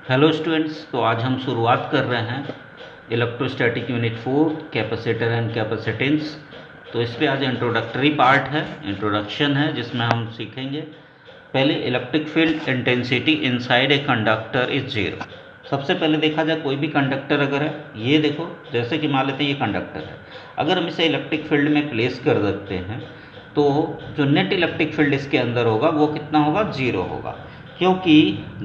Hello students, तो आज हम शुरुआत कर रहे हैं electrostatic unit 4 capacitor and capacitance. तो इस पे आज इंट्रोडक्टरी पार्ट है, इंट्रोडक्शन है, जिसमें हम सीखेंगे पहले electric field intensity inside a conductor is zero. सबसे पहले देखा जाए कोई भी कंडक्टर अगर है, ये देखो जैसे कि मान लेते हैं ये कंडक्टर है, अगर हम इसे इलेक्ट्रिक फील्ड में प्लेस कर देते हैं तो जो नेट इलेक्ट्रिक फील्ड इसके अंदर होगा वो कितना होगा, जीरो होगा। क्योंकि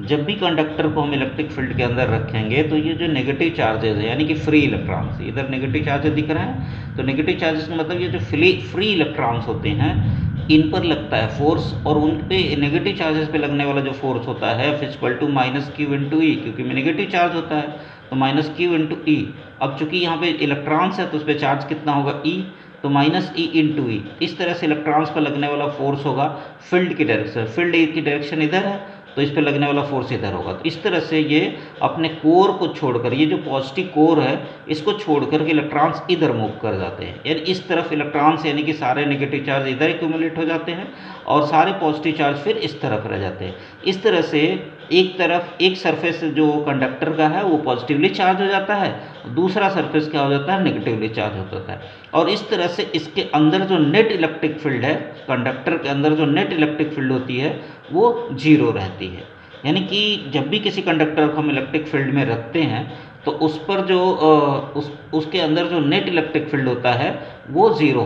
जब भी कंडक्टर को हम इलेक्ट्रिक फील्ड के अंदर रखेंगे तो ये जो नेगेटिव चार्जेस है यानी कि फ्री इलेक्ट्रॉन्स, इधर नेगेटिव चार्जेस दिख रहे हैं, तो नेगेटिव चार्जेस का मतलब ये जो फ्री इलेक्ट्रॉन्स होते हैं इन पर लगता है फोर्स, और उन पे नेगेटिव चार्जेस पे लगने वाला जो फोर्स होता है equal to minus Q into E, क्योंकि में नेगेटिव चार्ज होता है तो माइनस क्यू इंटू ई। अब चूंकि यहाँ पे इलेक्ट्रॉन्स है तो उस पर चार्ज कितना होगा, ई, तो माइनस ई इंटू ई। इस तरह से इलेक्ट्रॉन्स पर लगने वाला फोर्स होगा फील्ड की डायरेक्शन, फील्ड की डायरेक्शन इधर है तो इस पर लगने वाला फोर्स इधर होगा। तो इस तरह से ये अपने कोर को छोड़कर, ये जो पॉजिटिव कोर है इसको छोड़कर के इलेक्ट्रॉन्स इधर मूव कर जाते हैं, यानी इस तरफ इलेक्ट्रॉन्स यानी कि सारे नेगेटिव चार्ज इधर एक्यूमुलेट हो जाते हैं और सारे पॉजिटिव चार्ज फिर इस तरफ रह जाते हैं। इस तरह से एक तरफ एक सरफेस जो कंडक्टर का है वो पॉजिटिवली चार्ज हो जाता है, दूसरा सरफेस क्या हो जाता है, नेगेटिवली चार्ज हो जाता है। और इस तरह से इसके अंदर जो नेट इलेक्ट्रिक फील्ड है, कंडक्टर के अंदर जो नेट इलेक्ट्रिक फील्ड होती है वो जीरो रहती है। यानी कि जब भी किसी कंडक्टर को हम इलेक्ट्रिक फील्ड में रखते हैं तो उस पर जो उसके अंदर जो नेट इलेक्ट्रिक फील्ड होता है वो जीरो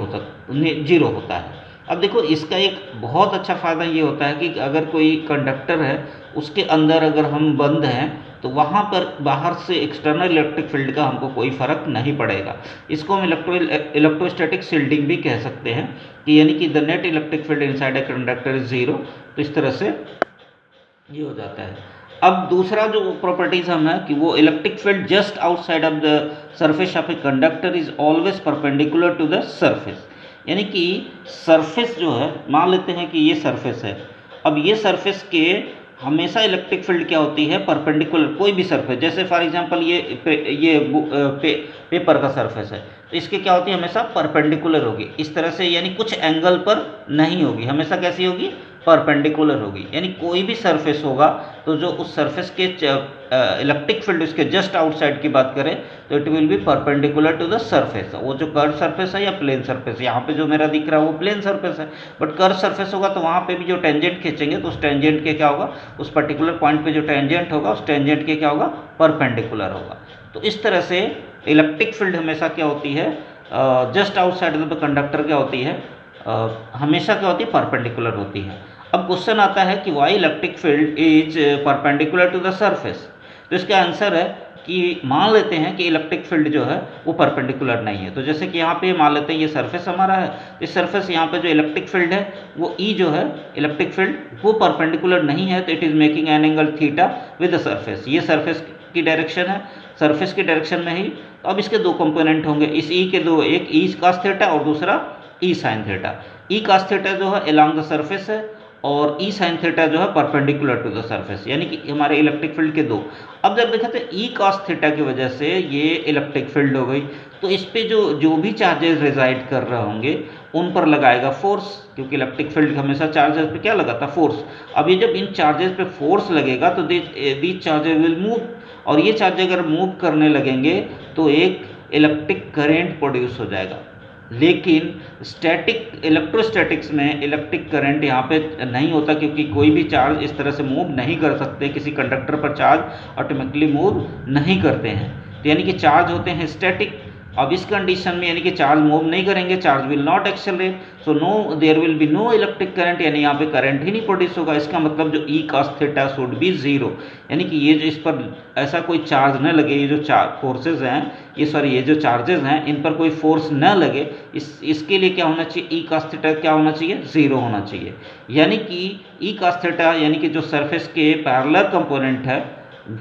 होता है। अब देखो इसका एक बहुत अच्छा फ़ायदा ये होता है कि अगर कोई कंडक्टर है उसके अंदर अगर हम बंद हैं तो वहाँ पर बाहर से एक्सटर्नल इलेक्ट्रिक फील्ड का हमको कोई फ़र्क नहीं पड़ेगा। इसको हम इलेक्ट्रोस्टैटिक शील्डिंग भी कह सकते हैं कि यानी कि the net electric field inside a conductor is zero. तो इस तरह से ये हो जाता है। अब दूसरा जो प्रॉपर्टीज हम है कि वो electric field just outside of the surface of a conductor is always perpendicular to the surface. यानी कि सरफेस जो है, मान लेते हैं कि ये सरफेस है, अब ये सरफेस के हमेशा इलेक्ट्रिक फील्ड क्या होती है, परपेंडिकुलर। कोई भी सरफेस, जैसे फॉर एग्जांपल पेपर का सरफेस है तो इसके क्या होती है, हमेशा परपेंडिकुलर होगी इस तरह से, यानी कुछ एंगल पर नहीं होगी, हमेशा कैसी होगी, परपेंडिकुलर होगी। यानी कोई भी सरफेस होगा तो जो उस सरफेस के इलेक्ट्रिक फील्ड उसके जस्ट आउटसाइड की बात करें तो it will be perpendicular to the surface. वो जो कर्व सरफेस है या प्लेन सरफेस, यहाँ पे जो मेरा दिख रहा है वो प्लेन सरफेस है, बट कर्व सरफेस होगा तो वहाँ पे भी जो टेंजेंट खींचेंगे तो उस टेंजेंट के क्या होगा, उस पर्टिकुलर पॉइंट पे जो टेंजेंट होगा उस टेंजेंट के क्या होगा, परपेंडिकुलर होगा। तो इस तरह से इलेक्ट्रिक फील्ड हमेशा क्या होती है, जस्ट आउटसाइड द कंडक्टर क्या होती है, हमेशा क्या होती है, परपेंडिकुलर होती है। अब क्वेश्चन आता है कि why electric field is perpendicular to the surface. तो इसका आंसर है कि मान लेते हैं कि इलेक्ट्रिक फील्ड जो है वो परपेंडिकुलर नहीं है। तो जैसे कि यहाँ पे मान लेते हैं ये सरफेस हमारा है, इस सरफेस यहाँ पे जो इलेक्ट्रिक फील्ड है वो ई जो है इलेक्ट्रिक फील्ड वो परपेंडिकुलर नहीं है, तो it is making an angle theta with the surface. ये सरफेस की डायरेक्शन है, सरफेस की डायरेक्शन में ही। तो अब इसके दो कंपोनेंट होंगे इस ई के दो, एक ई कास थीटा और दूसरा ई साइन थीटा। ई कास थीटा जो है अलोंग द सरफेस है और ई साइन थीटा जो है परपेंडिकुलर टू द सरफेस, यानी कि हमारे इलेक्ट्रिक फील्ड के दो। अब जब देखा तो ई कॉस थीटा की वजह से ये इलेक्ट्रिक फील्ड हो गई, तो इस पे जो भी चार्जेस रिजाइड कर रहे होंगे उन पर लगाएगा फोर्स, क्योंकि इलेक्ट्रिक फील्ड हमेशा चार्जेस पे क्या लगाता, फोर्स। अब ये जब इन चार्जेस पे फोर्स लगेगा तो दीज चार्जेस विल मूव, और ये चार्ज अगर मूव करने लगेंगे तो एक इलेक्ट्रिक करेंट प्रोड्यूस हो जाएगा। लेकिन स्टैटिक इलेक्ट्रोस्टैटिक्स में इलेक्ट्रिक करंट यहाँ पे नहीं होता, क्योंकि कोई भी चार्ज इस तरह से मूव नहीं कर सकते, किसी कंडक्टर पर चार्ज ऑटोमेटिकली मूव नहीं करते हैं, तो यानी कि चार्ज होते हैं स्टैटिक। अब इस कंडीशन में यानी कि चार्ज मूव नहीं करेंगे, charge will not accelerate, so no there will be no electric current, यानी यहाँ पे करंट ही नहीं प्रोड्यूस होगा। इसका मतलब जो ई cos theta should be zero, यानी कि ये जो इस पर ऐसा कोई चार्ज न लगे, ये जो फोर्सेज हैं ये जो चार्जेस हैं इन पर कोई फोर्स न लगे, इसके लिए क्या होना चाहिए, ई कॉस थीटा क्या होना चाहिए, जीरो होना चाहिए। यानी कि ई कॉस थीटा यानी कि जो सरफेस के पैरेलल कंपोनेंट है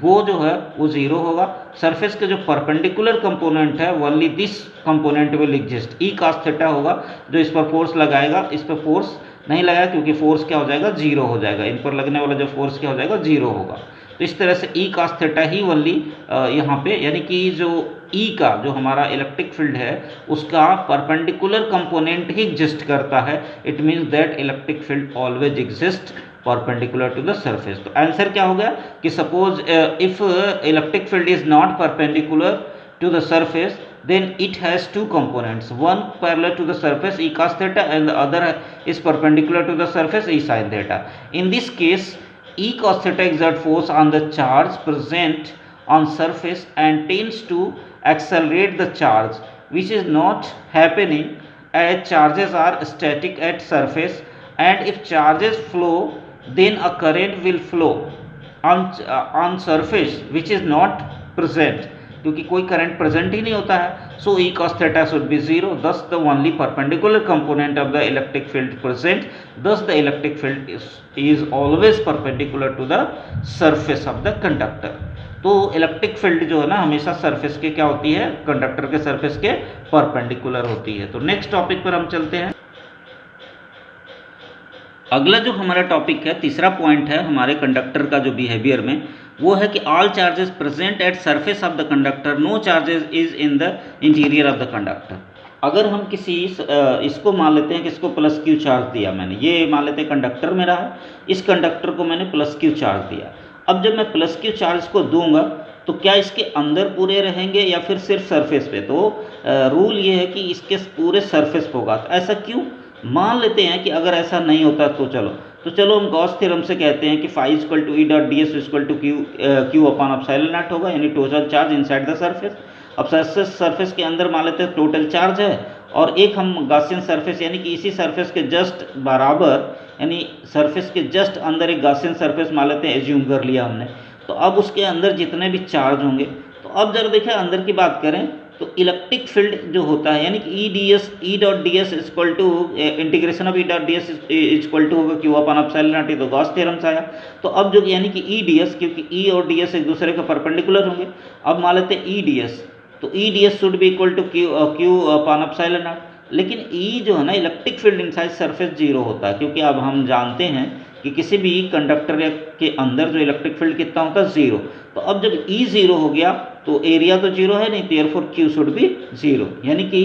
वो जो है वो जीरो होगा। सरफेस के जो परपेंडिकुलर कंपोनेंट है only this component will exist, E cos theta होगा जो इस पर फोर्स लगाएगा, इस पर फोर्स नहीं लगाया क्योंकि फोर्स क्या हो जाएगा, जीरो हो जाएगा, इन पर लगने वाला जो फोर्स क्या हो जाएगा, जीरो होगा। तो इस तरह से ई कॉस थीटा ही ओनली यहाँ पे, यानी कि जो ई का जो हमारा इलेक्ट्रिक फील्ड है उसका परपेंडिकुलर कंपोनेंट ही एग्जिस्ट करता है, it means that electric field always exist perpendicular to the surface. तो आंसर क्या हो गया कि suppose if electric field is not perpendicular to the surface, then it has two components, one parallel to the surface E cos theta and the other is perpendicular to the surface E sin theta. In this case, E cos theta exert force on the charge present on surface and tends to accelerate the charge, which is not happening as charges are static at surface, and if charges flow, then a current will flow on surface which is not present, क्योंकि कोई current present ही नहीं होता है। So E cos theta should be zero, thus the only perpendicular component of the electric field present, thus the electric field is always perpendicular to the surface of the conductor. तो electric field जो है ना हमेशा surface के क्या होती है, conductor के सरफेस के परपेंडिकुलर होती है। तो नेक्स्ट टॉपिक पर हम चलते हैं। अगला जो हमारा टॉपिक है, तीसरा पॉइंट है हमारे कंडक्टर का जो बिहेवियर में, वो है कि all charges present at surface of the conductor, no charges is in the interior of the conductor. अगर हम किसी इसको मान लेते हैं कि इसको प्लस क्यू चार्ज दिया मैंने, ये मान लेते हैं कंडक्टर मेरा है, इस कंडक्टर को मैंने प्लस क्यू चार्ज दिया। अब जब मैं प्लस क्यू चार्ज को दूंगा तो क्या इसके अंदर पूरे रहेंगे या फिर सिर्फ सरफेस पे? तो रूल ये है कि इसके पूरे सरफेस पे होगा। तो ऐसा क्यों? मान लेते हैं कि अगर ऐसा नहीं होता तो चलो हम गॉस थ्योरम से कहते हैं कि phi equal to E dot D S equal to Q upon epsilon naught होगा, यानी total charge inside the surface. अब सरफेस के अंदर मान लेते हैं टोटल चार्ज है, और एक हम गॉसियन सरफेस यानी कि इसी सरफेस के जस्ट बराबर, यानी सरफेस के जस्ट अंदर एक गॉसियन सरफेस मान लेते हैं, एज्यूम कर लिया हमने। तो अब उसके अंदर जितने भी चार्ज होंगे, तो अब जरा देखिए अंदर की बात करें तो इलेक्ट्रिक फील्ड जो होता है यानी कि E dot D S equal to integration of E dot D S equal to होगा क्यू अपॉन एप्सिलॉन नॉट, तो गॉस थ्योरम से आया। तो अब जो यानी कि ई डी एस, क्योंकि ई और डी एस एक दूसरे के परपेंडिकुलर होंगे, अब मान लेते हैं ई डी एस, तो E D S should be equal to Q upon epsilon naught. लेकिन ई जो है ना electric field inside surface zero होता है, क्योंकि अब हम जानते हैं कि किसी भी कंडक्टर के अंदर जो इलेक्ट्रिक फील्ड कितना होता है, जीरो। तो अब जब ई जीरो हो गया तो एरिया तो जीरो है नहीं, therefore Q should be zero, यानी कि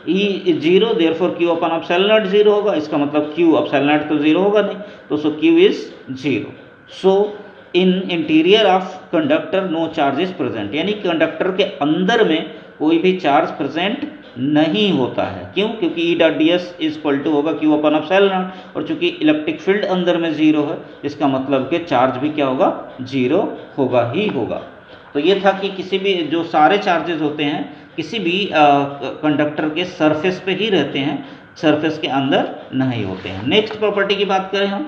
E zero therefore Q upon epsilon not zero होगा। इसका मतलब क्यू एप्सिलॉन नॉट तो जीरो होगा नहीं, तो so Q is zero. So in interior of conductor no charge is present, यानी कंडक्टर के अंदर में कोई भी चार्ज प्रेजेंट नहीं होता है। क्यों? क्योंकि E dot D S equal to होगा क्यू अपॉन एप्सिलॉन नॉट, और चूंकि इलेक्ट्रिक फील्ड अंदर में जीरो है, इसका मतलब कि चार्ज भी क्या होगा, जीरो होगा ही होगा। तो ये था कि किसी भी जो सारे चार्जेस होते हैं किसी भी कंडक्टर के सरफेस पे ही रहते हैं, सरफेस के अंदर नहीं होते हैं। नेक्स्ट प्रॉपर्टी की बात करें हम,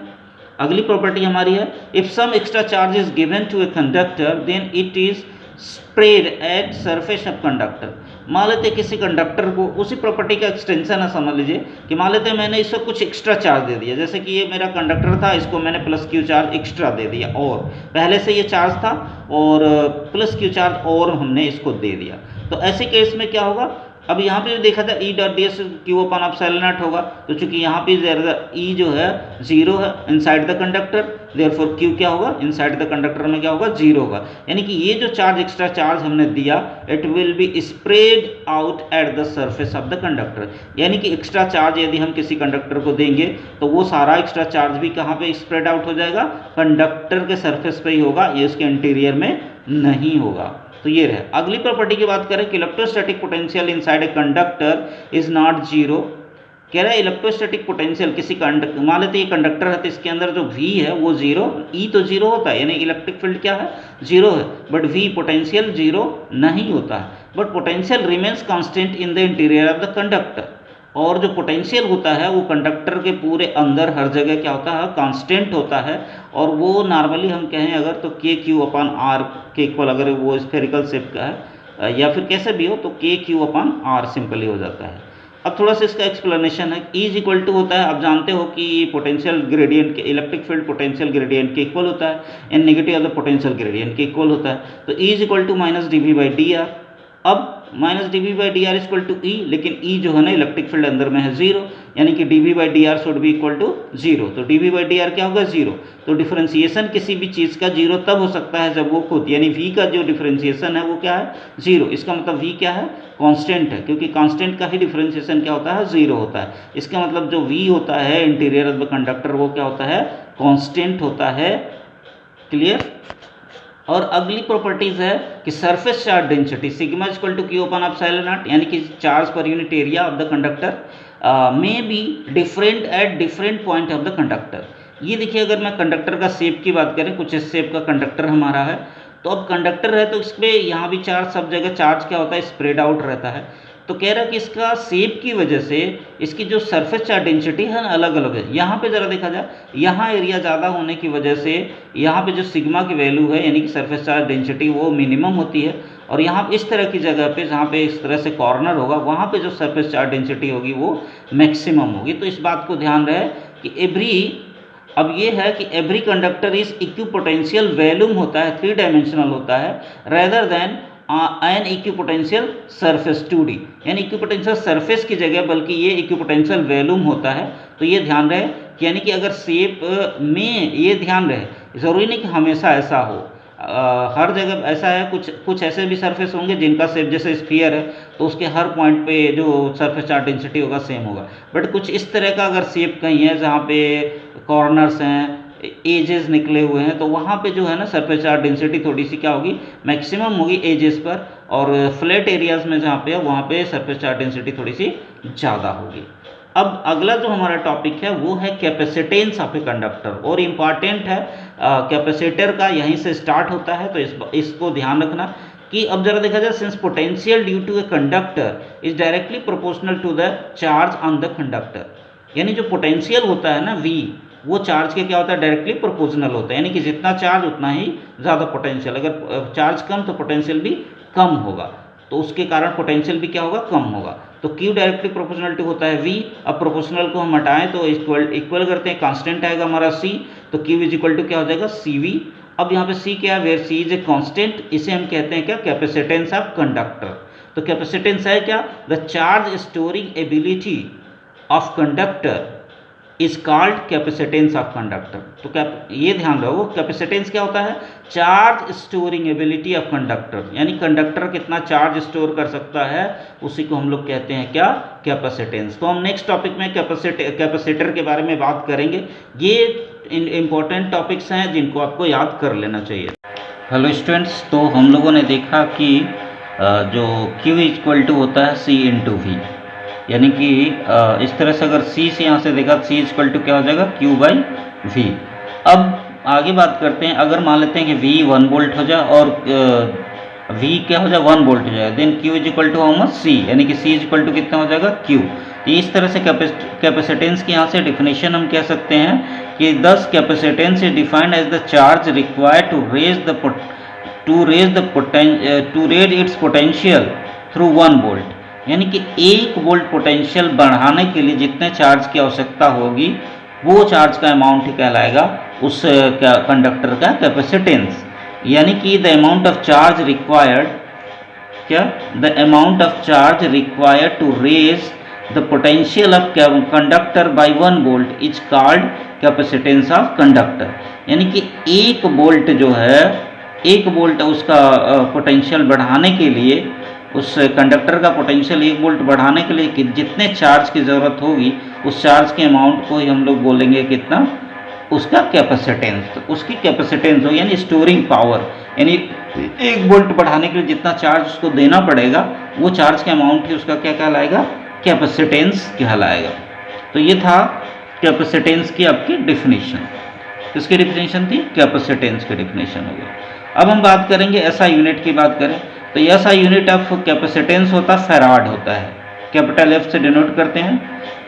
अगली प्रॉपर्टी हमारी है, if some extra charge is given to a conductor then it is spread at surface of conductor. मान लेते हैं किसी कंडक्टर को, उसी प्रॉपर्टी का एक्सटेंशन है, समझ लीजिए कि मान लेते हैं मैंने इसको कुछ एक्स्ट्रा चार्ज दे दिया, जैसे कि ये मेरा कंडक्टर था, इसको मैंने प्लस क्यू चार्ज एक्स्ट्रा दे दिया, और पहले से ये चार्ज था और प्लस क्यू चार्ज और हमने इसको दे दिया। तो ऐसे केस में क्या होगा, अब यहाँ पे जो देखा था ई dot D S Q upon epsilon naught होगा, तो चूंकि यहाँ पे ई जो है जीरो है inside the conductor, therefore Q क्या होगा, इनसाइड द कंडक्टर में क्या होगा, जीरो होगा। यानी कि ये जो चार्ज एक्स्ट्रा चार्ज हमने दिया, it will be spread out at the surface of the conductor. यानी कि एक्स्ट्रा चार्ज यदि हम किसी कंडक्टर को देंगे तो वो सारा एक्स्ट्रा चार्ज भी कहाँ पे स्प्रेड आउट हो जाएगा, कंडक्टर के सरफेस पे ही होगा, ये उसके इंटीरियर में नहीं होगा। तो ये रहे। अगली प्रॉपर्टी की बात करें कि electrostatic potential inside a conductor is not zero. कह रहा है इलेक्ट्रोस्टैटिक पोटेंशियल किसी कंडक्टर, मान लेते हैं ये कंडक्टर है तो इसके अंदर जो V है वो जीरो, E तो जीरो होता है, यानी इलेक्ट्रिक फील्ड क्या है, जीरो है, बट V पोटेंशियल जीरो नहीं होता है, but potential remains constant in the interior of the conductor. और जो पोटेंशियल होता है वो कंडक्टर के पूरे अंदर हर जगह क्या होता है, कांस्टेंट होता है, और वो नॉर्मली हम कहें अगर तो के क्यू अपॉन आर के इक्वल, अगर वो स्फेरिकल शेप का है या फिर कैसे भी हो तो के क्यू अपॉन आर सिंपली हो जाता है। अब थोड़ा सा इसका एक्सप्लेनेशन है, E इज इक्वल टू होता है, आप जानते हो कि पोटेंशियल ग्रेडियंट के, इलेक्ट्रिक फील्ड पोटेंशियल ग्रेडियंट के इक्वल होता है, and negative of the potential gradient के इक्वल होता है। तो E is equal to minus D V by D R. अब minus D V by D R equal to E, लेकिन E जो है ना इलेक्ट्रिक फील्ड अंदर में है जीरो, यानी कि D V by D R should be equal to zero. तो D V by D R क्या होगा, जीरो। तो डिफरेंशिएशन किसी भी चीज़ का जीरो तब हो सकता है जब वो खुद, यानी वी का जो डिफरेंशिएशन है वो क्या है, जीरो। इसका मतलब वी क्या है, कांस्टेंट है, क्योंकि कांस्टेंट का ही डिफरेंशिएशन क्या होता है, जीरो होता है। इसका मतलब जो वी होता है इंटीरियर ऑफ द कंडक्टर वो क्या होता है, कांस्टेंट होता है। क्लियर। और अगली प्रॉपर्टीज है कि surface charge density sigma equal to Q upon epsilon not, यानी कि charge per unit area of the conductor में be different at different point of the conductor. ये देखिए, अगर मैं कंडक्टर का शेप की बात करें, कुछ इस शेप का कंडक्टर हमारा है, तो अब कंडक्टर है तो इसमें यहाँ भी चार्ज, सब जगह चार्ज क्या होता है, स्प्रेड आउट रहता है। तो कह रहा है कि इसका शेप की वजह से इसकी जो सरफेस चार्ज डेंसिटी है अलग अलग है। यहाँ पे ज़रा देखा जाए, यहाँ एरिया ज़्यादा होने की वजह से यहाँ पे जो सिग्मा की वैल्यू है यानी कि सरफेस चार्ज डेंसिटी वो मिनिमम होती है, और यहाँ पे इस तरह की जगह पे जहाँ पे इस तरह से कॉर्नर होगा वहाँ पे जो सरफेस चार्ज डेंसिटी होगी वो मैक्सिमम होगी। तो इस बात को ध्यान रहे कि अब ये है कि every conductor is equipotential volume होता है, 3 डायमेंशनल होता है, rather than an equipotential surface 2D, यानी इक्विपोटेंशियल सरफेस की जगह बल्कि ये इक्विपोटेंशियल वैल्यूम होता है। तो ये ध्यान रहे कि यानी कि अगर शेप में ये ध्यान रहे, ज़रूरी नहीं कि हमेशा ऐसा हो, हर जगह ऐसा है, कुछ ऐसे भी सरफेस होंगे जिनका शेप जैसे स्फीयर है तो उसके हर पॉइंट पे जो सरफेस चार्ज डेंसिटी होगा सेम होगा, बट कुछ इस तरह का अगर शेप कहीं है जहाँ पे कॉर्नर्स हैं, एजेस निकले हुए हैं, तो वहाँ पे जो है ना सरफेस चार्ज डेंसिटी थोड़ी सी क्या होगी, मैक्सिमम होगी एजेस पर, और फ्लैट एरियाज में जहाँ पे है वहाँ पे सरफेस चार्ज डेंसिटी थोड़ी सी ज़्यादा होगी। अब अगला जो हमारा टॉपिक है वो है कैपेसिटेंस ऑफ ए कंडक्टर, और इम्पॉर्टेंट है, कैपेसिटर का यहीं से स्टार्ट होता है, तो इसको ध्यान रखना कि अब जरा देखा जाए, since potential due to a conductor is directly proportional to the charge on the conductor, यानी जो पोटेंशियल होता है ना V, वो चार्ज के क्या होता है, डायरेक्टली प्रोपोर्शनल होता है, यानी कि जितना चार्ज उतना ही ज़्यादा पोटेंशियल, अगर चार्ज कम तो पोटेंशियल भी कम होगा, तो उसके कारण पोटेंशियल भी क्या होगा, कम होगा। तो Q डायरेक्टली प्रोपोर्शनल टू होता है V। अब प्रोपोर्शनल को हम हटाएं तो इक्वल करते हैं, कांस्टेंट आएगा हमारा C, तो Q इज इक्वल टू क्या हो जाएगा, CV। अब यहाँ पे C क्या है, where C is a constant, इसे हम कहते हैं क्या, कैपेसिटेंस ऑफ कंडक्टर। तो कैपेसिटेंस है क्या, the charge storing ability of conductor is called capacitance of conductor. तो क्या, ये ध्यान रखो, कैपेसिटेंस क्या होता है, charge storing ability of conductor, यानी कंडक्टर कितना चार्ज स्टोर कर सकता है उसी को हम लोग कहते हैं क्या, कैपेसिटेंस। तो हम नेक्स्ट टॉपिक में कैपेसिटर के बारे में बात करेंगे। ये इंपॉर्टेंट टॉपिक्स हैं जिनको आपको याद कर लेना चाहिए। हेलो स्टूडेंट्स, तो हम लोगों ने देखा कि जो Q इक्वल टू होता है C इंटू V, यानी कि इस तरह से अगर C से यहाँ से देखा, C इक्वल टू क्या हो जाएगा, Q बाई V। अब आगे बात करते हैं, अगर मान लेते हैं कि V 1 वोल्ट हो जाए और V क्या हो जाए, 1 वोल्ट हो जाए, then Q is equal to how much, C, यानी कि C इज इक्वल टू कितना हो जाएगा, Q। तो इस तरह से कैपेसिटेंस की यहाँ से डिफिनेशन हम कह सकते हैं कि this capacitance is defined as the charge required to raise its potential through 1 volt, यानी कि 1 वोल्ट पोटेंशियल बढ़ाने के लिए जितने चार्ज की आवश्यकता होगी वो चार्ज का अमाउंट ही कहलाएगा उस कंडक्टर का कैपेसिटेंस, यानी कि the amount of charge required, क्या, the amount of charge required to raise the potential of conductor by 1 volt is called capacitance of conductor, यानी कि 1 वोल्ट जो है, 1 वोल्ट उसका पोटेंशियल बढ़ाने के लिए, उस कंडक्टर का पोटेंशियल 1 वोल्ट बढ़ाने के लिए कि जितने चार्ज की ज़रूरत होगी उस चार्ज के अमाउंट को ही हम लोग बोलेंगे कितना, उसका कैपेसिटेंस। तो उसकी कैपेसिटेंस हो यानी स्टोरिंग पावर, यानी 1 वोल्ट बढ़ाने के लिए जितना चार्ज उसको देना पड़ेगा वो चार्ज के अमाउंट ही उसका क्या कहलाएगा, कैपेसिटेंस कहलाएगा। तो ये था कैपेसिटेंस की आपकी डिफिनीशन। किसकी डिफिनीशन थी, कैपेसिटेंस की डिफिनीशन हो गई। अब हम बात करेंगे एसआई यूनिट की बात करें तो एसआई यूनिट ऑफ कैपेसिटेंस होता है फैराड होता है, कैपिटल F से डिनोट करते हैं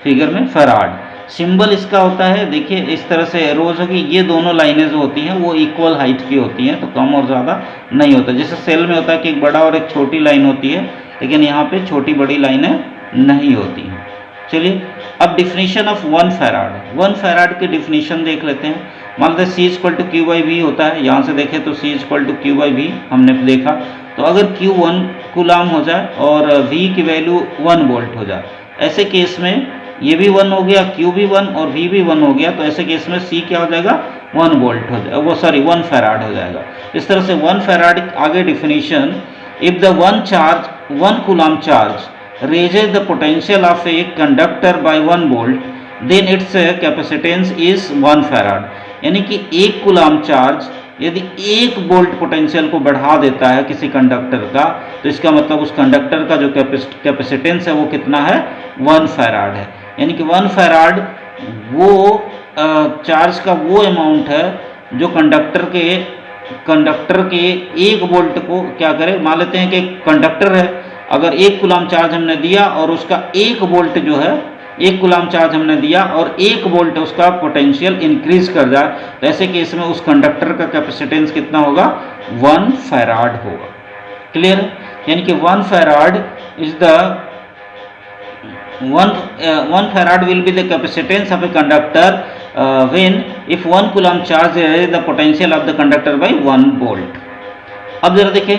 फिगर में फैराड। सिंबल इसका होता है, देखिए इस तरह से रोज होगी, ये दोनों लाइनें जो होती हैं वो इक्वल हाइट की होती हैं, तो कम और ज़्यादा नहीं होता। जैसे सेल में होता है कि एक बड़ा और एक छोटी लाइन होती है, लेकिन यहाँ पे छोटी बड़ी लाइनें नहीं होती हैं। चलिए अब डिफिनीशन ऑफ 1 फैराड, 1 फैराड की डिफिनीशन देख लेते हैं। मान लेते हैं C equal to Q by V होता है, यहाँ से देखें तो C equal to Q by V हमने देखा, तो अगर Q 1 कूलाम हो जाए और V की वैल्यू 1 वोल्ट हो जाए, ऐसे केस में ये भी 1 हो गया, Q भी 1 और V भी 1 हो गया, तो ऐसे केस में C क्या हो जाएगा, 1 वोल्ट हो जाएगा, वो सॉरी 1 फैराड हो जाएगा। इस तरह से 1 फैराड आगे definition, if the 1 coulomb charge raises the potential of a conductor by 1 volt, then its capacitance is 1 farad, यानी कि 1 कूलाम चार्ज यदि 1 वोल्ट पोटेंशियल को बढ़ा देता है किसी कंडक्टर का, तो इसका मतलब उस कंडक्टर का जो कैपेसिटेंस है वो कितना है, 1 फैराड है। यानी कि 1 फैराड वो चार्ज का वो अमाउंट है जो कंडक्टर के 1 वोल्ट को क्या करे। मान लेते हैं कि कंडक्टर है, अगर 1 कूलाम चार्ज हमने दिया और उसका 1 वोल्ट जो है, 1 कूलाम चार्ज हमने दिया और 1 वोल्ट उसका पोटेंशियल इंक्रीज कर जाए, तो ऐसे केस में उस कंडक्टर का कैपेसिटेंस कितना होगा, 1 फैराड होगा। क्लियर है? यानी कि 1 farad is the 1 farad will be the capacitance of a conductor when if 1 coulomb charge is the potential of the conductor by 1 volt। अब जरा देखें,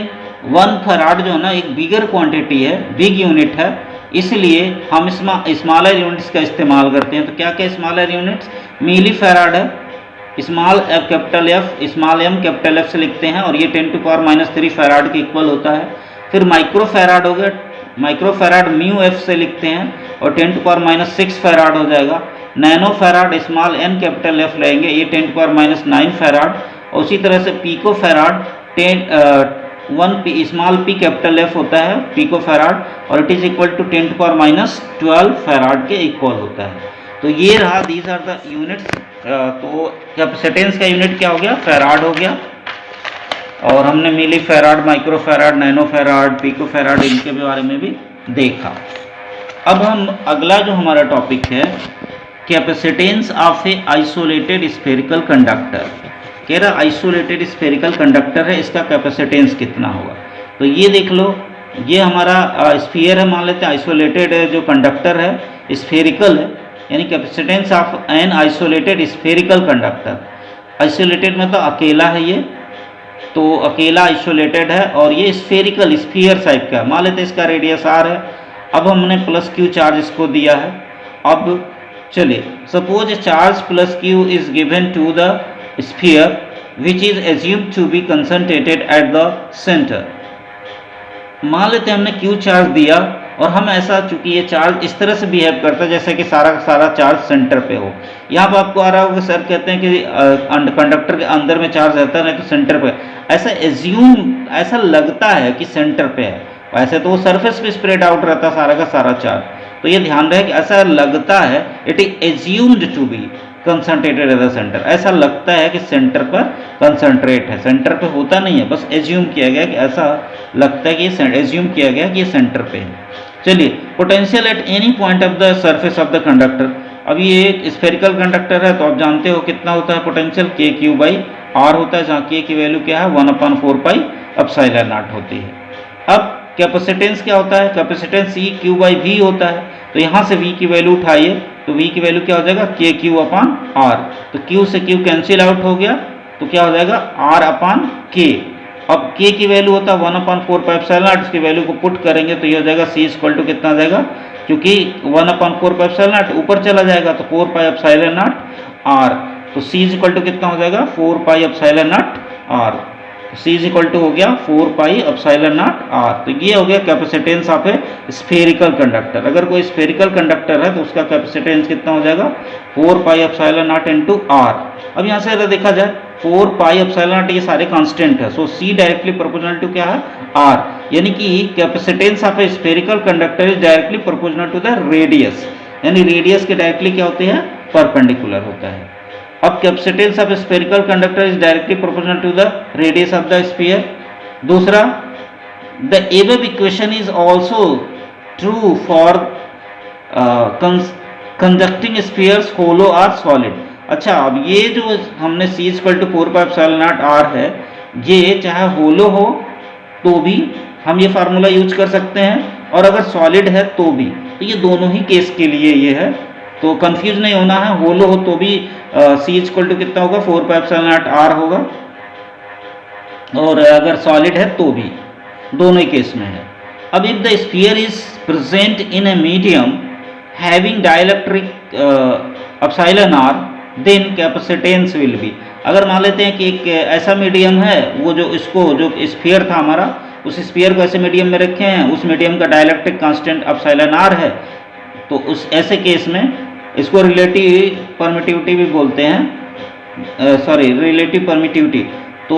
1 फैराड जो है ना एक बिगर क्वांटिटी है, बिग यूनिट है, इसलिए हम स्मॉलर यूनिट्स का इस्तेमाल करते हैं। तो क्या क्या स्मॉलर यूनिट्स, मिली फैराड है, small F capital F, small M capital F से लिखते हैं और ये 10⁻³ फैराड के इक्वल होता है। फिर माइक्रो फैराड हो गया, माइक्रो फैराड म्यू एफ से लिखते हैं और 10⁻6 फैराड हो जाएगा। Nano farad small N capital F लेंगे, ये 10⁻9 फैराड। और उसी तरह से pico farad 1 small P capital F होता है पीको फैराड, और it is equal to 10⁻12 farad के इक्वल होता है। तो ये रहा, दीज आर द यूनिट्स। तो कैपेसिटेंस का यूनिट क्या हो गया, फैराड हो गया। और हमने milli farad, micro farad, nano farad, pico farad, इनके बारे में भी देखा। अब हम अगला जो हमारा टॉपिक है, capacitance of A isolated spherical conductor. कह रहा आइसोलेटेड स्फेरिकल कंडक्टर है, इसका कैपेसिटेंस कितना होगा। तो ये देख लो, ये हमारा स्फीयर है, मान लेते हैं आइसोलेटेड जो कंडक्टर है स्फेरिकल है, यानी capacitance of an isolated spherical conductor. Isolated मतलब अकेला है ये, तो अकेला आइसोलेटेड है और ये स्फेरिकल स्फीयर टाइप का है। मान लेते हैं इसका रेडियस आर है। अब हमने प्लस क्यू चार्ज इसको दिया है। अब चलिए, suppose charge plus Q is given to the sphere which is assumed to be concentrated at the centre. मान लेते हैं हमने क्यू चार्ज दिया और हम ऐसा, चूंकि ये चार्ज इस तरह से बिहेव करता है जैसे कि सारा का सारा चार्ज सेंटर पे हो। यहाँ पर आपको आ रहा होगा सर कहते हैं कि कंडक्टर के अंदर में चार्ज रहता है, नहीं तो सेंटर पे। ऐसा एज्यूम, ऐसा लगता है कि सेंटर पे है, वैसे तो वो सरफेस पे स्प्रेड आउट रहता है सारा का सारा चार्ज। तो ये ध्यान रहे कि ऐसा लगता है, it is assumed to be concentrated at the centre. ऐसा लगता है कि सेंटर पर कंसंट्रेट है, सेंटर पे होता नहीं है, बस एज्यूम किया गया कि ऐसा लगता है कि एज्यूम किया गया कि ये सेंटर पे है। चलिए, potential at any point of the surface of the conductor. अब ये एक स्फेरिकल कंडक्टर है, तो आप जानते हो कितना होता है पोटेंशियल, KQ/R होता है, जहाँ K की वैल्यू क्या है, 1/4πε0 होती है। अब कैपेसिटेंस क्या होता है, कैपेसिटेंस CQ/V होता है। तो यहाँ से V की वैल्यू उठाइए, तो V की वैल्यू क्या हो जाएगा, KQ/R। तो Q से Q कैंसिल आउट हो गया, तो क्या हो जाएगा, R/K। अब K की वैल्यू होता है 1/4πε0, इसकी वैल्यू को पुट करेंगे तो ये हो जाएगा C इक्वल टू कितना आ जाएगा, क्योंकि 1/4πε0 ऊपर चला जाएगा तो 4πε0R। तो C इक्वल टू कितना हो जाएगा, 4πε0R। C इक्वल टू हो गया 4πε0R। तो ये हो गया capacitance of a spherical conductor. अगर कोई स्फेरिकल कंडक्टर है तो उसका कैपेसिटेंस कितना हो जाएगा, 4πε0 इंटू R। अब यहाँ से अगर देखा जाए 4πε0 ये सारे कांस्टेंट है, so C directly proportional to क्या है, R। यानी कि capacitance of a spherical conductor is directly proportional to the radius, यानी रेडियस के डायरेक्टली क्या होते हैं, परपेंडिकुलर होता है। अब capacitance of spherical conductor is directly proportional to the radius of the sphere. दूसरा, the above equation is also true for conducting spheres hollow और सॉलिड। अच्छा, अब ये जो हमने C इक्वल टू 4πε0R है, ये चाहे होलो हो तो भी हम ये फार्मूला यूज कर सकते हैं, और अगर सॉलिड है तो भी। तो ये दोनों ही केस के लिए ये है, तो कंफ्यूज नहीं होना है। होलो हो तो भी C इक्वल टू कितना होगा, 4πε0R होगा, और अगर सॉलिड है तो भी, दोनों ही केस में है। अब if the sphere is present in a medium having dielectric εr, then capacitance will be. अगर मान लेते हैं कि एक ऐसा मीडियम है, वो जो स्फीयर था हमारा, उस स्फीयर को ऐसे मीडियम में रखे हैं, उस मीडियम का डाइलेक्ट्रिक कांस्टेंट εr है, तो उस ऐसे केस में इसको रिलेटिव परमिटिविटी भी बोलते हैं, सॉरी रिलेटिव परमिटिविटी, तो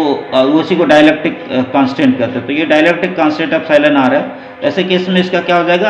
उसी को डायलैक्ट्रिक कांस्टेंट कहते हैं। तो ये डायलैक्ट्रिक कांस्टेंट एप्सिलॉन आर है। ऐसे केस में इसका क्या हो जाएगा,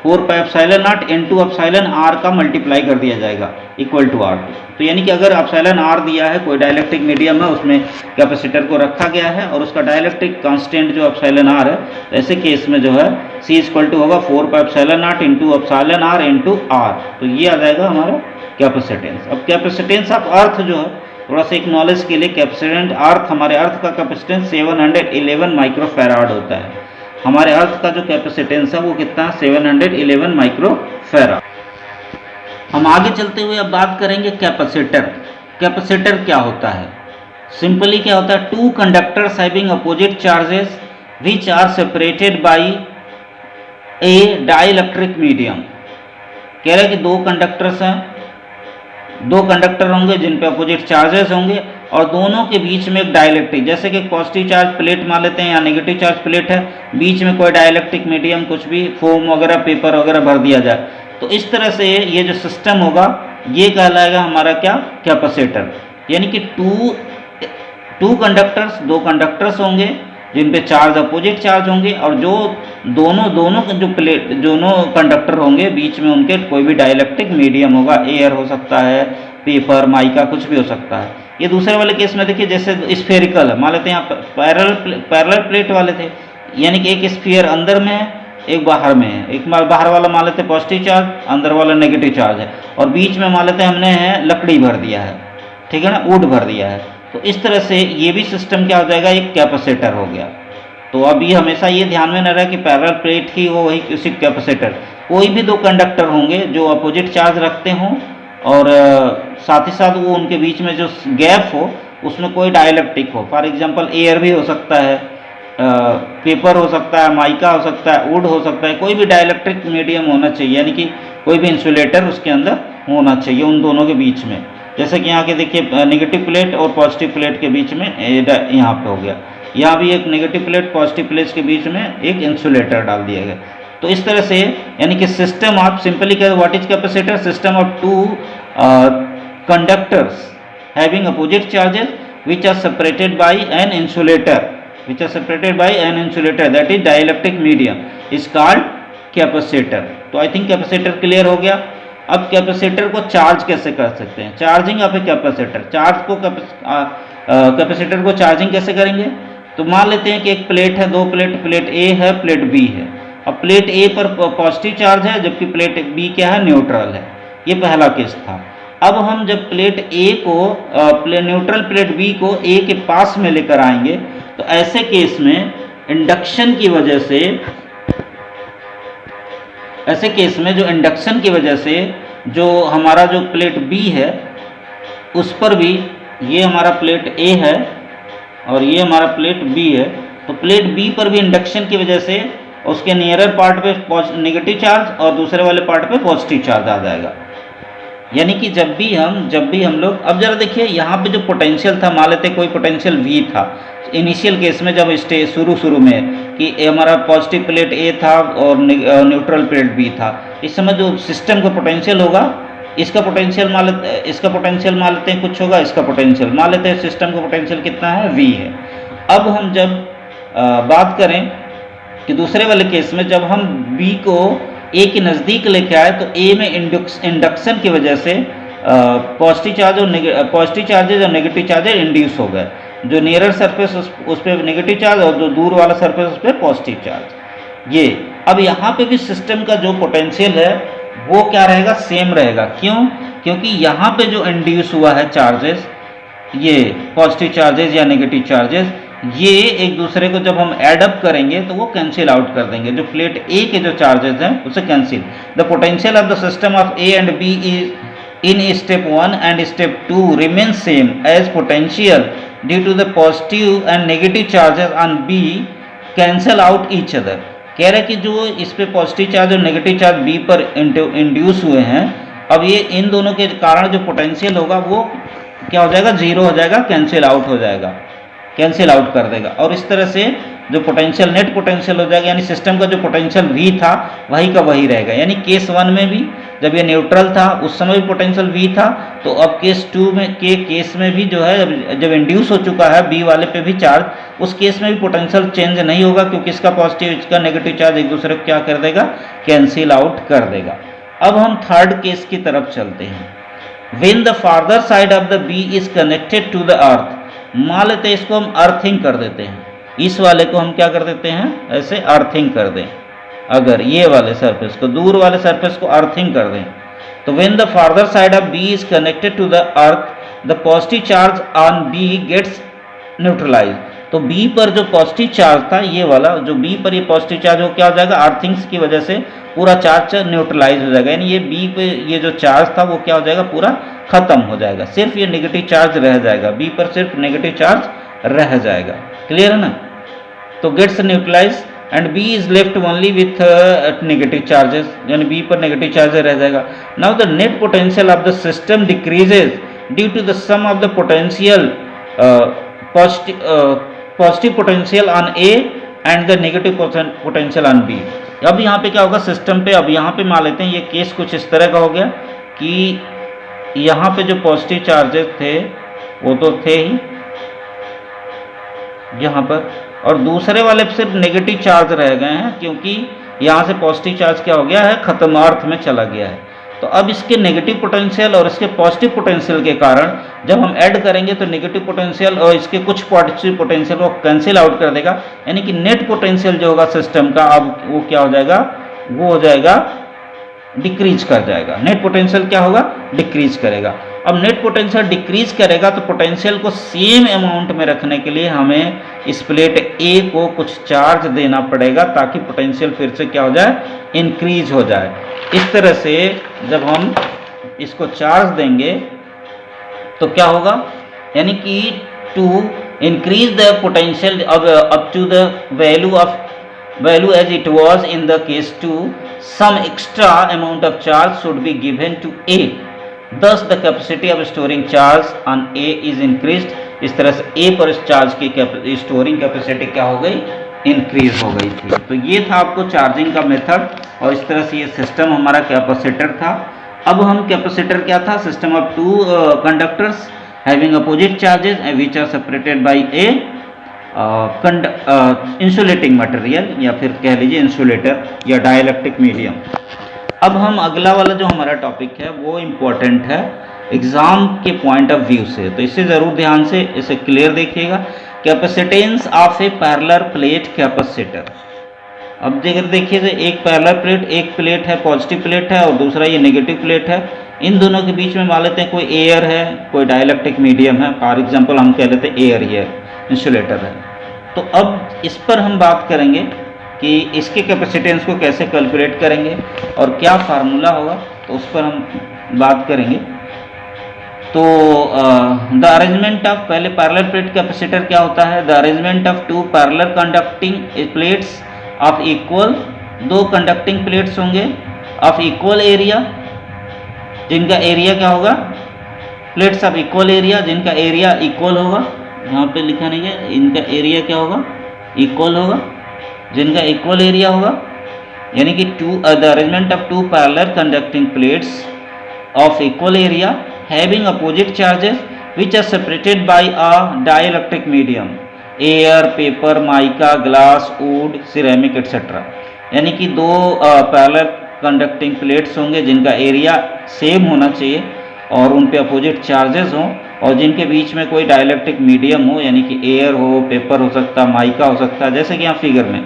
4 pi epsilon naught into epsilon R का मल्टीप्लाई कर दिया जाएगा इक्वल टू आर। तो यानी कि अगर एप्सिलॉन आर दिया है, कोई डायलैक्ट्रिक मीडियम है, उसमें कैपेसिटर को रखा गया है और उसका डायलैक्ट्रिक कांस्टेंट जो एप्सिलॉन आर है, तो ऐसे केस में जो है सी इक्वल टू होगा 4 pi epsilon naught into epsilon R into R. तो ये आ जाएगा हमारा कैपेसिटेंस। अब कैपेसिटेंस ऑफ अर्थ जो है, थोड़ा सा एक नॉलेज के लिए, कैपेसिटेंट अर्थ, हमारे अर्थ का कैपेसिटेंस 711 माइक्रोफैराड होता है। हमारे अर्थ का जो कैपेसिटेंस है वो कितना, 711 माइक्रोफैराड। हम आगे चलते हुए अब बात करेंगे कैपेसिटर। कैपेसिटर क्या होता है? सिंपली क्या होता है, 2 conductors having opposite charges which are separated by a dielectric medium. कह रहे हैं कि 2 कंडक्टर्स हैं, 2 कंडक्टर होंगे जिन पे अपोजिट चार्जेस होंगे और दोनों के बीच में एक डाइलेक्ट्रिक, जैसे कि पॉजिटिव चार्ज प्लेट मान लेते हैं या नेगेटिव चार्ज प्लेट है, बीच में कोई डाइलेक्ट्रिक मीडियम, कुछ भी फोम वगैरह, पेपर वगैरह भर दिया जाए, तो इस तरह से ये जो सिस्टम होगा ये कहलाएगा हमारा क्या, कैपेसिटर। यानी कि 2 कंडक्टर्स, 2 कंडक्टर्स होंगे जिन पे चार्ज अपोजिट चार्ज होंगे और जो दोनों जो प्लेट, दोनों कंडक्टर होंगे बीच में उनके कोई भी डाइलेक्ट्रिक मीडियम होगा, एयर हो सकता है, पेपर, माइका, कुछ भी हो सकता है। ये दूसरे वाले केस में देखिए, जैसे स्फेरिकल है, मान लेते हैं यहाँ पैरेलल प्लेट वाले थे, यानी कि एक स्फीयर अंदर में है, एक बाहर में है। एक बाहर वाला मान लेते हैं पॉजिटिव चार्ज, अंदर वाला नेगेटिव चार्ज है, और बीच में मान लेते हैं हमने है लकड़ी भर दिया है, ठीक है ना, वुड भर दिया है। तो इस तरह से ये भी सिस्टम क्या हो जाएगा, एक कैपेसिटर हो गया। तो अब ये हमेशा ये ध्यान में न रहे कि पैरेलल प्लेट ही हो वही उसी कैपेसिटर। कोई भी 2 कंडक्टर होंगे जो अपोजिट चार्ज रखते हों और साथ ही साथ वो उनके बीच में जो गैप हो उसमें कोई डाइलेक्ट्रिक हो, फॉर एग्जांपल एयर भी हो सकता है, पेपर हो सकता है, माइका हो सकता है, वुड हो सकता है, कोई भी डाइलेक्ट्रिक मीडियम होना चाहिए, यानी कि कोई भी इंसुलेटर उसके अंदर होना चाहिए उन दोनों के बीच में। जैसे कि यहाँ के देखिए नेगेटिव प्लेट और पॉजिटिव प्लेट के बीच में यहाँ पे हो गया, यहाँ भी एक नेगेटिव प्लेट पॉजिटिव प्लेट के बीच में एक इंसुलेटर डाल दिया गया। तो इस तरह से यानी कि सिस्टम ऑफ, सिंपली कह, what is capacitor, system of 2 conductors having opposite charges which are separated by an insulator, that is dielectric medium is called capacitor। तो आई थिंक कैपेसिटर क्लियर हो गया। अब कैपेसिटर को चार्ज कैसे कर सकते हैं, charging of a capacitor. Charge को कैपेसिटर को चार्जिंग कैसे करेंगे, तो मान लेते हैं कि एक प्लेट है, 2 प्लेट ए है, प्लेट बी है। अब प्लेट ए पर पॉजिटिव चार्ज है जबकि प्लेट बी क्या है, न्यूट्रल है। ये पहला केस था। अब हम जब प्लेट ए को न्यूट्रल प्लेट बी को ए के पास में लेकर आएंगे तो ऐसे केस में इंडक्शन की वजह से, ऐसे केस में जो इंडक्शन की वजह से जो हमारा जो प्लेट बी है उस पर भी, ये हमारा प्लेट ए है और ये हमारा प्लेट बी है, तो प्लेट बी पर भी इंडक्शन की वजह से उसके नियरर पार्ट पे नेगेटिव चार्ज और दूसरे वाले पार्ट पे पॉजिटिव चार्ज आ जाएगा। यानी कि जब भी हम लोग, अब जरा देखिए यहाँ पे जो पोटेंशियल था, मान लेते कोई पोटेंशियल V था इनिशियल केस में, जब शुरू में कि हमारा पॉजिटिव प्लेट A था और न्यूट्रल प्लेट B था, इस समय जो सिस्टम का पोटेंशियल होगा, इसका पोटेंशियल मान लेते हैं कुछ होगा, इसका पोटेंशियल मान लेते हैं, सिस्टम का पोटेंशियल कितना है, V है। अब हम जब बात करें कि दूसरे वाले केस में जब हम B को ए के नज़दीक लेके आए तो ए में इंडक्शन की वजह से पॉजिटिव चार्जेज और नेगेटिव चार्जेज इंड्यूस हो गए। जो नियरर सरफेस उस पर नेगेटिव चार्ज और जो दूर वाला सरफेस उस पर पॉजिटिव चार्ज। ये अब यहाँ पे भी सिस्टम का जो पोटेंशियल है वो क्या रहेगा, सेम रहेगा। क्यों? क्योंकि यहाँ पे जो इंड्यूस हुआ है चार्जेस, ये पॉजिटिव चार्जेस या नेगेटिव चार्जेस, ये एक दूसरे को जब हम ऐड अप करेंगे तो वो कैंसिल आउट कर देंगे, जो प्लेट ए के जो चार्जेस हैं उसे cancel. The potential of the system of A and B is in step 1 and step 2 remain same as potential due to the positive and negative charges on B cancel out each other. कह रहे कि जो इस पे positive charge और negative charge B पर induce हुए हैं, अब ये इन दोनों के कारण जो पोटेंशियल होगा वो क्या हो जाएगा, जीरो हो जाएगा, कैंसिल आउट हो जाएगा, कैंसिल आउट कर देगा। और इस तरह से जो पोटेंशियल नेट पोटेंशियल हो जाएगा, यानी सिस्टम का जो पोटेंशियल V था वही का वही रहेगा। यानी केस 1 में भी जब ये न्यूट्रल था उस समय भी पोटेंशियल V था, तो अब केस 2 में के केस में भी जो है जब इंड्यूस हो चुका है B वाले पे भी चार्ज, उस केस में भी पोटेंशियल चेंज नहीं होगा, क्योंकि इसका पॉजिटिव इसका नेगेटिव चार्ज एक दूसरे को क्या कर देगा, कैंसिल आउट कर देगा। अब हम थर्ड केस की तरफ चलते हैं। When the farther side of the B is connected to the earth, मान लेते हैं इसको हम अर्थिंग कर देते हैं, इस वाले को हम क्या कर देते हैं, ऐसे अर्थिंग कर दें। अगर ये वाले सरफेस को, दूर वाले सरफेस को अर्थिंग कर दें, तो when the farther side of B is connected to the earth, the positive charge on B gets neutralized। तो B पर जो पॉजिटिव चार्ज था, ये वाला जो B पर ये पॉजिटिव चार्ज हो क्या हो जाएगा, अर्थिंग्स की वजह से पूरा चार्ज न्यूट्रलाइज हो जाएगा, यानी ये B पे ये जो चार्ज था वो क्या हो जाएगा, पूरा खत्म हो जाएगा, सिर्फ ये नेगेटिव चार्ज रह जाएगा, B पर सिर्फ नेगेटिव चार्ज रह जाएगा। क्लियर है ना? तो gets neutralize and B is left only with negative charges, यानी B पर नेगेटिव चार्ज रह जाएगा। Now the net potential of the system decreases due to the sum of the potential positive potential on A and the negative potential on B। अब यहाँ पे क्या होगा system पे, अब यहाँ पे मान लेते हैं ये केस कुछ इस तरह का हो गया कि यहाँ पे जो पॉजिटिव चार्जेस थे वो तो थे ही यहाँ पर, और दूसरे वाले पे सिर्फ नेगेटिव चार्ज रह गए हैं, क्योंकि यहाँ से पॉजिटिव चार्ज क्या हो गया है, खत्म, अर्थ में चला गया है। तो अब इसके नेगेटिव पोटेंशियल और इसके पॉजिटिव पोटेंशियल के कारण जब हम ऐड करेंगे तो नेगेटिव पोटेंशियल और इसके कुछ पॉजिटिव पोटेंशियल को कैंसिल आउट कर देगा, यानी कि नेट पोटेंशियल जो होगा सिस्टम का, अब वो क्या हो जाएगा, वो हो जाएगा डिक्रीज कर जाएगा। नेट पोटेंशियल क्या होगा, डिक्रीज करेगा। अब नेट पोटेंशियल डिक्रीज करेगा तो पोटेंशियल को सेम अमाउंट में रखने के लिए हमें इस प्लेट A को कुछ चार्ज देना पड़ेगा, ताकि पोटेंशियल फिर से क्या हो जाए, इंक्रीज हो जाए। इस तरह से जब हम इसको चार्ज देंगे तो क्या होगा, यानी कि to increase the potential up to the value as it was in the case 2, some extra amount of charge should be given to A, thus the capacity of storing charge on A is increased। इस तरह से A पर इस charge की storing capacity क्या हो गई, increase हो गई थी। तो ये था आपको चार्जिंग का मेथड, और इस तरह से ये सिस्टम हमारा कैपेसिटर था। अब हम कैपेसिटर क्या था, system of two conductors having opposite charges which are separated by a insulating material, या फिर कह लीजिए इंसुलेटर या डाइलेक्ट्रिक मीडियम। अब हम अगला वाला जो हमारा टॉपिक है वो इम्पोर्टेंट है एग्जाम के पॉइंट ऑफ व्यू से, तो इसे ज़रूर ध्यान से इसे क्लियर देखिएगा। Capacitance of a parallel plate capacitor. अब देखिए एक पैरेलल प्लेट है, पॉजिटिव प्लेट है, और दूसरा ये नेगेटिव प्लेट है। इन दोनों के बीच में मान लेते हैं कोई एयर है, कोई डाइलेक्ट्रिक मीडियम है, फॉर एग्जांपल हम कह लेते हैं एयर ये इंसुलेटर है। तो अब इस पर हम बात करेंगे कि इसके कैपेसिटेंस को कैसे कैलकुलेट करेंगे और क्या फार्मूला होगा, तो उस पर हम बात करेंगे। तो द अरेंजमेंट ऑफ, पहले पैरेलल प्लेट कैपेसिटर क्या होता है, the arrangement of two parallel conducting plates of equal, दो कंडक्टिंग प्लेट्स होंगे ऑफ इक्वल एरिया, जिनका एरिया क्या होगा, प्लेट्स ऑफ इक्वल एरिया, जिनका एरिया इक्वल होगा, यहाँ पे लिखा नहीं है, इनका एरिया क्या होगा, इक्वल होगा, जिनका इक्वल एरिया होगा, यानी कि the arrangement of two parallel conducting plates of equal area having opposite charges which are separated by a dielectric medium, air, paper, mica, glass, wood, ceramic etcetera. यानी कि दो पैरेलल कंडक्टिंग प्लेट्स होंगे जिनका area same होना चाहिए और उन पे अपोजिट चार्जेस हों, और जिनके बीच में कोई डाइलेक्ट्रिक मीडियम हो, यानी कि एयर हो, पेपर हो सकता, माइका हो सकता है, जैसे कि यहाँ फिगर में,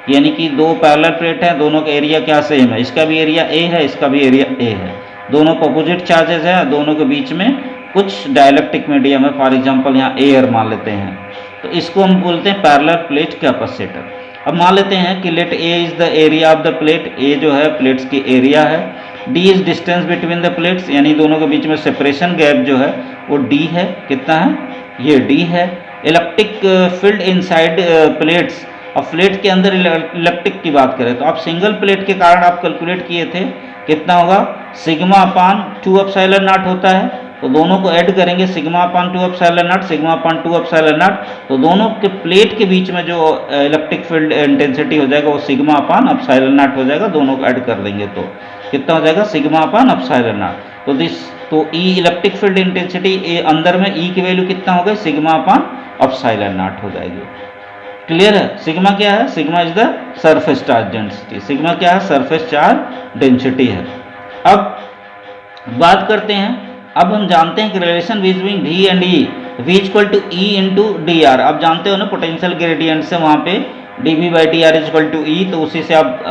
यानी कि दो पैरेलल प्लेट हैं, दोनों का एरिया क्या सेम है, इसका भी एरिया ए है, इसका भी एरिया ए है, दोनों को अपोजिट चार्जेस हैं, दोनों के बीच में कुछ डाइलेक्ट्रिक मीडियम है, फॉर एग्जांपल यहाँ एयर मान लेते हैं, तो इसको हम बोलते हैं पैरेलल प्लेट कैपेसिटर। अब मान लेते हैं कि let A is the area of the plate, A जो है प्लेट्स की एरिया है, D is distance between the plates, यानी दोनों के बीच में सेपरेशन गैप जो है वो डी है, कितना है, ये डी है। इलेक्ट्रिक फील्ड इनसाइड प्लेट्स, अब प्लेट के अंदर इलेक्ट्रिक की बात करें तो आप सिंगल प्लेट के कारण आप कैलकुलेट किए थे, कितना होगा, सिग्मा अपान 2 एप्सिलॉन नॉट होता है, तो दोनों को ऐड करेंगे sigma upon 2 epsilon not, sigma upon 2 epsilon not, तो दोनों के प्लेट के बीच में जो इलेक्ट्रिक फील्ड इंटेंसिटी हो जाएगा वो सिग्मा अपान एप्सिलॉन नॉट हो जाएगा। दोनों को ऐड कर देंगे तो कितना हो जाएगा, सिग्मा अपान एप्सिलॉन नॉट। तो ई इलेक्ट्रिक फील्ड इंटेंसिटी अंदर में ई की वैल्यू कितना हो गई, सिग्मा अपान एप्सिलॉन नॉट हो जाएगी। क्लियर है? सिग्मा क्या है, sigma is the surface charge density. Sigma क्या है, सरफेस चार्ज डेंसिटी है। अब बात करते हैं, अब हम जानते हैं कि relation between V and E, V equal to E into D R. आप जानते हो ना पोटेंशियल ग्रेडियंट से वहाँ पे D V by D R is equal to E, तो उसी से आप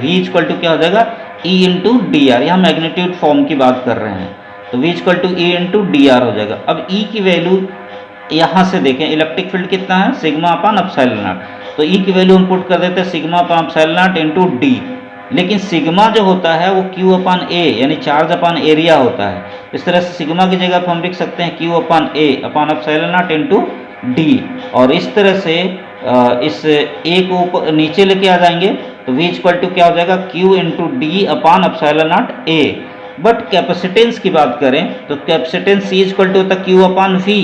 वी इक्वल टू क्या हो जाएगा, ई इंटू डी आर। यहाँ मैग्नीट्यूड फॉर्म की बात कर रहे हैं, तो V equal to E into D R हो जाएगा। अब ई की वैल्यू यहाँ से देखें, इलेक्ट्रिक फील्ड कितना है, सिग्मा अपान एप्सिलॉन नॉट, तो ई की वैल्यू हम पुट कर देते हैं सिग्मा अपान एप्सिलॉन नॉट इंटू डी। लेकिन सिग्मा जो होता है वो क्यू अपान ए यानी चार्ज अपान एरिया होता है। इस तरह से सिग्मा की जगह पर हम लिख सकते हैं क्यू अपान ए अपान एप्सिलॉन नॉट इंटू डी, और इस तरह से इस ए को ऊपर नीचे लेके आ जाएंगे, तो वी इक्वल टू क्या हो जाएगा, Q into D upon epsilon naught A. But capacitance की बात करें तो कैपेसिटेंस सी इक्वल टू होता है क्यू अपान वी,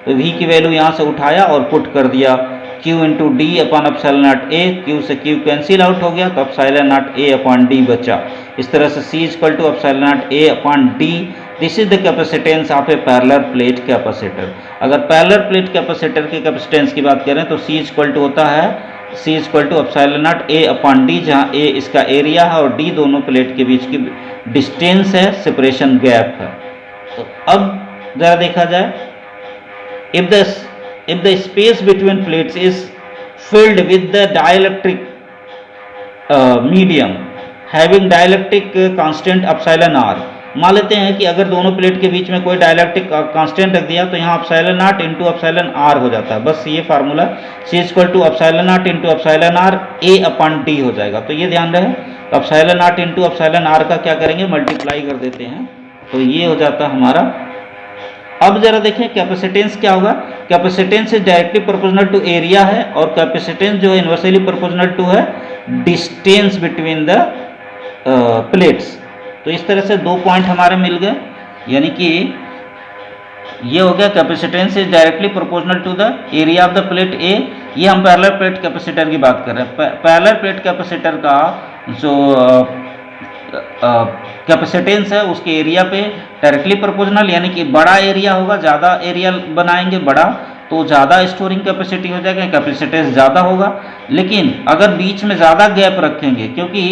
तो वी की वैल्यू यहाँ से उठाया और पुट कर दिया Q into D upon epsilon naught A, Q से क्यू कैंसिल आउट हो गया, तो epsilon naught A upon D बचा। इस तरह से C equal to epsilon naught A upon D. This is the capacitance of a parallel plate capacitor. अगर parallel plate capacitor के कैपेसिटेंस की बात करें तो सी इक्वल टू होता है C equal to epsilon naught A upon D, जहाँ A इसका एरिया है और डी दोनों प्लेट के बीच की डिस्टेंस है, सेपरेशन गैप है। तो अब जरा देखा जाए, if the space between plates is filled with the dielectric medium having dielectric constant epsilon r, मान लेते हैं कि अगर दोनों प्लेट के बीच में कोई डायलैक्ट्रिक कांस्टेंट रख दिया तो यहाँ epsilon naught into epsilon R हो जाता है। बस ये formula C equal to epsilon naught into epsilon R A upon D हो जाएगा। तो ये ध्यान रहे, epsilon naught into epsilon R का क्या करेंगे, मल्टीप्लाई कर देते हैं, तो ये हो जाता है हमारा। अब जरा देखें कैपेसिटेंस क्या होगा, capacitance is directly proportional to area है, और कैपेसिटेंस जो है इनवर्सली प्रोपोर्शनल टू है डिस्टेंस बिटवीन द प्लेट्स। तो इस तरह से दो पॉइंट हमारे मिल गए, यानी कि ये हो गया capacitance is directly proportional to the area of the plate A. ये हम पैरेलल प्लेट कैपेसिटर की बात कर रहे हैं। पैरेलल प्लेट कैपेसिटर का जो कैपेसिटेंस है उसके एरिया पे डायरेक्टली प्रोपोर्शनल, यानी कि बड़ा एरिया होगा, ज़्यादा एरिया बनाएंगे बड़ा तो ज़्यादा स्टोरिंग कैपेसिटी हो जाएगा, कैपेसिटेंस ज़्यादा होगा। लेकिन अगर बीच में ज़्यादा गैप रखेंगे, क्योंकि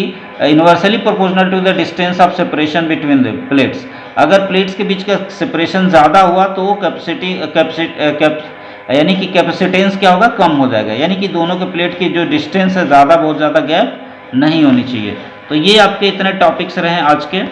inversely proportional to the distance of separation between the plates, अगर प्लेट्स के बीच का सेपरेशन ज़्यादा हुआ तो यानी कि कैपेसिटेंस क्या होगा, कम हो जाएगा। यानी कि दोनों के प्लेट की जो डिस्टेंस है ज़्यादा, बहुत ज़्यादा गैप नहीं होनी चाहिए। तो ये आपके इतने टॉपिक्स रहे आज के।